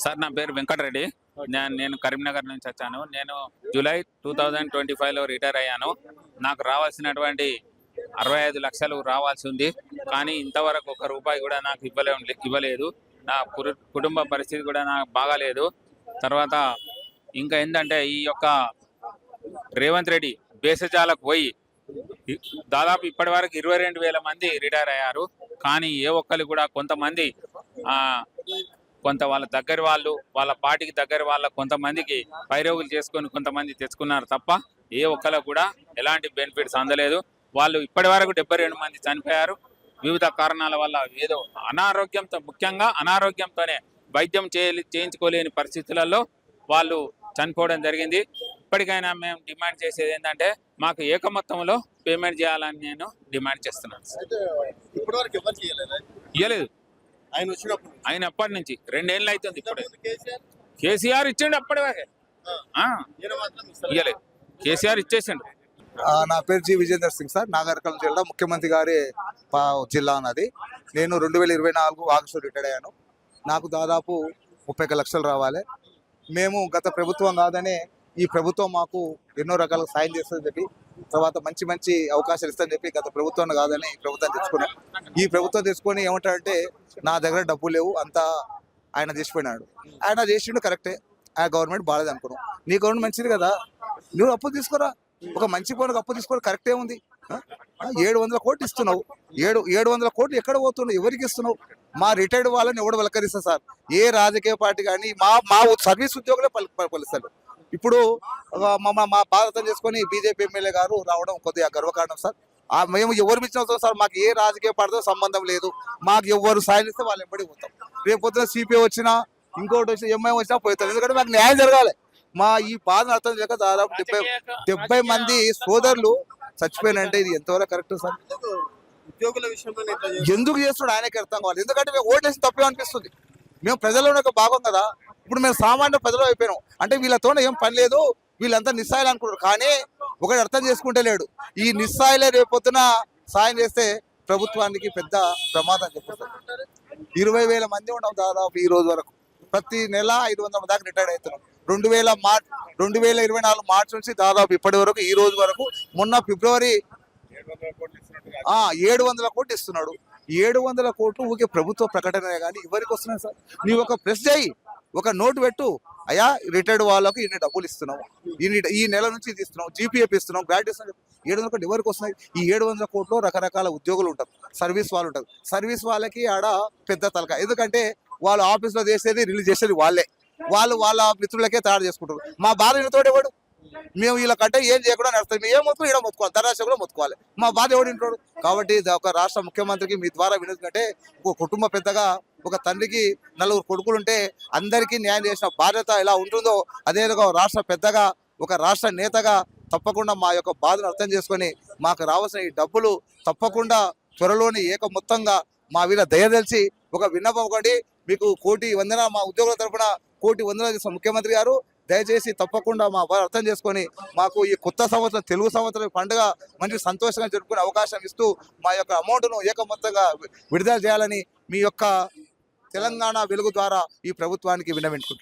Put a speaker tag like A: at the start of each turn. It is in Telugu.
A: సార్ నా పేరు వెంకటరెడ్డి. నేను కరీంనగర్ నుంచి వచ్చాను. నేను జూలై 2025లో రిటైర్ అయ్యాను. నాకు రావాల్సినటువంటి 65 లక్షలు రావాల్సి ఉంది. కానీ ఇంతవరకు ఒక్క రూపాయి కూడా నాకు ఇవ్వలేదు. నా కుటుంబ పరిస్థితి కూడా నాకు బాగాలేదు. తర్వాత ఇంకా ఏంటంటే ఈ యొక్క రేవంత్ రెడ్డి బేసజాలకు పోయి దాదాపు ఇప్పటి వరకు 22,000 మంది రిటైర్ అయ్యారు. కానీ ఏ ఒక్కరు కూడా కొంతమంది కొంత వాళ్ళ దగ్గర వాళ్ళు వాళ్ళ పార్టీకి దగ్గర వాళ్ళ కొంతమందికి పైరోగులు చేసుకొని కొంతమంది తెచ్చుకున్నారు తప్ప ఏ ఒక్కరికి కూడా ఎలాంటి బెనిఫిట్స్ అందలేదు. వాళ్ళు ఇప్పటి వరకు 72 మంది చనిపోయారు. వివిధ కారణాల వల్ల ఏదో అనారోగ్యంతో, ముఖ్యంగా అనారోగ్యంతోనే వైద్యం చేయించుకోలేని పరిస్థితులలో వాళ్ళు చనిపోవడం జరిగింది. ఇప్పటికైనా మేము డిమాండ్ చేసేది ఏంటంటే మాకు ఏక మొత్తంలో పేమెంట్ చేయాలని నేను డిమాండ్ చేస్తున్నాను. ఇవ్వలేదు. ఆయన అప్పటి నుంచి 2 ఏళ్ళు అవుతుంది. ఇప్పుడు కేసీఆర్ ఇచ్చిండు, అప్పటి వరకే ఇవ్వలేదు. కేసీఆర్ ఇచ్చేసిండు.
B: నా పేరు జి విజేందర్ సింగ్ సార్. నాగర్కల్ జిల్లా ముఖ్యమంత్రి గారి జిల్లా అన్నది. నేను 2024 ఆగస్టు రిటైర్ అయ్యాను. నాకు దాదాపు 30 లక్షలు రావాలి. మేము గత ప్రభుత్వం కాదనే ఈ ప్రభుత్వం మాకు ఎన్నో రకాలుగా సాయం చేస్తుందని చెప్పి, తర్వాత మంచి మంచి అవకాశాలు ఇస్తుందని చెప్పి గత ప్రభుత్వం కాదని ఈ ప్రభుత్వం తెచ్చుకున్నాం. ఈ ప్రభుత్వం తెచ్చుకొని ఏమంటాడంటే నా దగ్గర డబ్బులు లేవు, అంతా ఆయన చేసిపోయినాడు. ఆయన చేసిండు కరెక్టే, ఆ గవర్నమెంట్ బాగాలేదు అనుకున్నాం. నీ గవర్నమెంట్ మంచిది కదా, నువ్వు అప్పు తీసుకోరా. ఒక మంచి పనులకు అప్పు తీసుకోవడం కరెక్టే ఉంది. 700 కోట్లు ఇస్తున్నావు. 700 కోట్లు ఎక్కడ పోతున్నావు, ఎవరికి ఇస్తున్నావు? మా రిటైర్డ్ వాళ్ళని ఎవడు పలకరిస్తా సార్? ఏ రాజకీయ పార్టీ కానీ మా సర్వీస్ ఉద్యోగులే పలుస్తారు. ఇప్పుడు మా బాధ అర్థం చేసుకొని బీజేపీ ఎమ్మెల్యే గారు రావడం కొద్దిగా గర్వకారణం సార్. మేము ఎవరు ఇచ్చిన సార్, మాకు ఏ రాజకీయ పార్టీతో సంబంధం లేదు. మాకు ఎవరు సాయం ఇస్తే వాళ్ళు ఎంబడి పోతాం. రేపు పొద్దున సిపిఐ వచ్చినా, ఇంకోటి వచ్చినా, ఎంఐ వచ్చినా పోతాం. ఎందుకంటే మాకు న్యాయం జరగాలి. మా ఈ బాధను అర్థం చేయక దాదాపు 70 మంది సోదరులు చచ్చిపోయినంటే ఇది ఎంతవరకు కరెక్ట్ సార్?
C: ఉద్యోగుల విషయంలో
B: ఎందుకు చేస్తున్నాడు ఆయనకి అర్థం కావాలి. ఎందుకంటే మేము ఓటేసి తప్పే అనిపిస్తుంది. మేము ప్రజల్లో ఒక భాగం కదా. ఇప్పుడు మేము సామాన్య ప్రజలు అయిపోయినాం. అంటే వీళ్ళతో ఏం పని లేదు, వీళ్ళంతా నిస్సాయిలు అనుకుంటారు. కానీ ఒకటి అర్థం చేసుకుంటే లేడు, ఈ నిస్సాయిలే రేపొద్దున సాయం చేస్తే ప్రభుత్వానికి పెద్ద ప్రమాదం చెప్పేస్తారు. 20,000 మంది ఉన్నాం దాదాపు ఈ రోజు వరకు. ప్రతి నెల 500 దాకా రిటైర్డ్ అవుతున్నాం. 2024 మార్చి నుంచి దాదాపు ఇప్పటి వరకు ఈ రోజు వరకు, మొన్న ఫిబ్రవరి 700 కోట్లు ఇస్తున్నాడు. 700 కోట్లు ఊకే ప్రభుత్వ ప్రకటన కానీ ఎవరికి వస్తున్నాయి సార్? నీవు ఒక ప్రెస్ చేయి, ఒక నోటు పెట్టు, అయ్యా రిటైర్డ్ వాళ్ళకు ఇన్ని డబ్బులు ఇస్తున్నావు, ఈ నెల నుంచి ఇది ఇస్తున్నావు, జీపీఎఫ్ ఇస్తున్నావు, గ్రాడ్యుయేట్ ఇస్తున్నావు. 700 కోట్లు ఎవరికి వస్తున్నాయి? ఈ 700 కోట్లు రకరకాల ఉద్యోగులు ఉంటారు, సర్వీస్ వాళ్ళు ఉంటారు. సర్వీస్ వాళ్ళకి ఆడ పెద్ద తలక. ఎందుకంటే వాళ్ళు ఆఫీస్లో చేసేది రిలీజ్ చేసేది వాళ్ళే. వాళ్ళు వాళ్ళ మిత్రులకే తయారు చేసుకుంటారు. మా భార్య తోడేవాడు, మేము వీళ్ళకంటే ఏం చేయకుండా నడుస్తాం. మేము ఏం మొత్తుకోవాలి, ఇక్కడ మొత్తుకోవాలి, తరాశ కూడా మొత్తుకోవాలి. మా బాధ ఎవడు ఇంటాడు? కాబట్టి ఒక రాష్ట్ర ముఖ్యమంత్రికి మీ ద్వారా వినోదంటే, ఒక కుటుంబ పెద్దగా ఒక తండ్రికి 4 కొడుకులుంటే అందరికీ న్యాయం చేసిన బాధ్యత ఎలా ఉంటుందో, అదే రాష్ట్ర పెద్దగా, ఒక రాష్ట్ర నేతగా తప్పకుండా మా యొక్క బాధను అర్థం చేసుకొని మాకు రావాల్సిన ఈ డబ్బులు తప్పకుండా త్వరలోని మొత్తంగా మా వీళ్ళ దయదలిచి ఒక విన్నపం ఒకటి, మీకు 1,00,00,000 వందన మా ఉద్యోగుల తరఫున 1,00,00,000 వందన చేసిన ముఖ్యమంత్రి గారు దయచేసి తప్పకుండా మా వారు అర్థం చేసుకొని మాకు ఈ కొత్త సంవత్సరం, తెలుగు సంవత్సరం పండుగ మంచి సంతోషంగా జరుపుకునే అవకాశం ఇస్తూ మా యొక్క అమౌంట్ను మొత్తంగా విడుదల చేయాలని మీ యొక్క తెలంగాణ వెలుగు ద్వారా ఈ ప్రభుత్వానికి విన్నవించుకుంటున్నాం.